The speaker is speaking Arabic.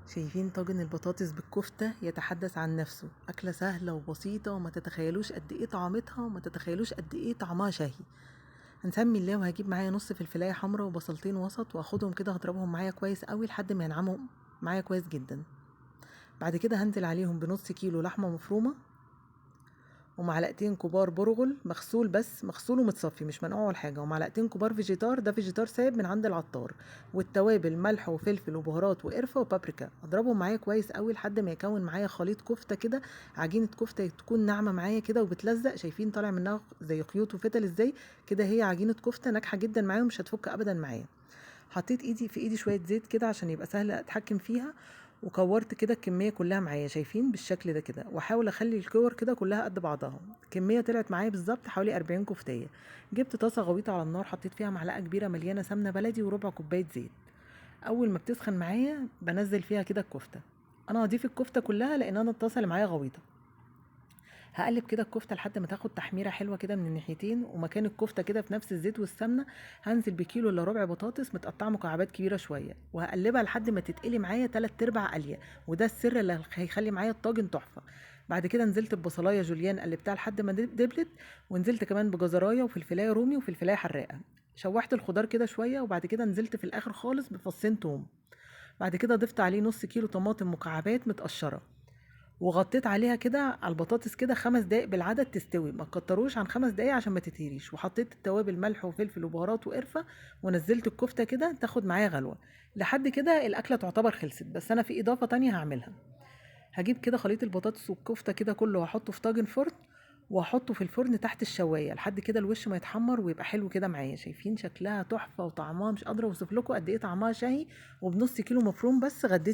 شايفين طاجن البطاطس بالكفتة يتحدث عن نفسه. أكلة سهلة وبسيطة وما تتخيلوش قد ايه طعمتها وما تتخيلوش قد ايه طعمها شهي. هنسمي الله وهجيب معايا نص فلفلاية حمرا وبصلتين وسط واخدهم كده هضربهم معايا كويس قوي لحد ما ينعموا معايا كويس جدا. بعد كده هنزل عليهم بنص كيلو لحمة مفرومة ومعلقتين كبار برغل مغسول، بس مغسول ومتصفي مش منقوع ولا حاجه، ومعلقتين كبار فيجيتار، ده فيجيتار سايب من عند العطار، والتوابل ملح وفلفل وبهارات وقرفه وبابريكا. اضربهم معايا كويس قوي لحد ما يكون معايا خليط كفته كده، عجينه كفته تكون ناعمه معايا كده وبتلزق. شايفين طالع منها زي خيوط وفتل ازاي كده؟ هي عجينه كفته ناجحه جدا معايا ومش هتفك ابدا معايا. حطيت في ايدي شويه زيت كده عشان يبقى سهل اتحكم فيها، وكورت كده الكميه كلها معايا شايفين بالشكل ده كده، واحاول اخلي الكور كده كلها قد بعضها. الكميه طلعت معايا بالظبط حوالي 40 كفتيه. جبت طاسه غويطه على النار، حطيت فيها معلقه كبيره مليانه سمنه بلدي وربع كوبايه زيت. اول ما بتسخن معايا بنزل فيها كده الكفته. انا هضيف الكفته كلها لان انا الطاسه اللي معايا غويطه. هقلب كده الكفته لحد ما تاخد تحميره حلوه كده من الناحيتين، ومكان الكفته كده في نفس الزيت والسمنه هنزل بكيلو الا ربع بطاطس متقطعه مكعبات كبيره شويه، وهقلبها لحد ما تتقلي معايا 3/4 قليه، وده السر اللي هيخلي معايا الطاجن تحفه. بعد كده نزلت ببصلايه جوليان قلبتها لحد ما دبلت، ونزلت كمان بجزرايه وفلفلايه رومي وفلفلايه حراقه. شوحت الخضار كده شويه، وبعد كده نزلت في الاخر خالص بفصين توم. بعد كده ضفت عليه نص كيلو طماطم مكعبات متقشره، وغطيت عليها كده على البطاطس كده 5 دقايق بالعدد تستوي، ما تكتروش عن 5 دقايق عشان ما تتهريش. وحطيت التوابل ملح وفلفل وبهارات وقرفة، ونزلت الكفتة كده تاخد معايا غلوة. لحد كده الأكلة تعتبر خلصت، بس أنا في إضافة تانية هعملها. هجيب كده خليط البطاطس والكفتة كده كله وهحطه في طاجن فرن، وهحطه في الفرن تحت الشواية لحد كده الوش ما يتحمر ويبقى حلو كده معايا. شايفين شكلها تحفة وطعمها مش قادرة اوصف لكم قد ايه طعمها شهي. وبنص كيلو مفروم بس غديت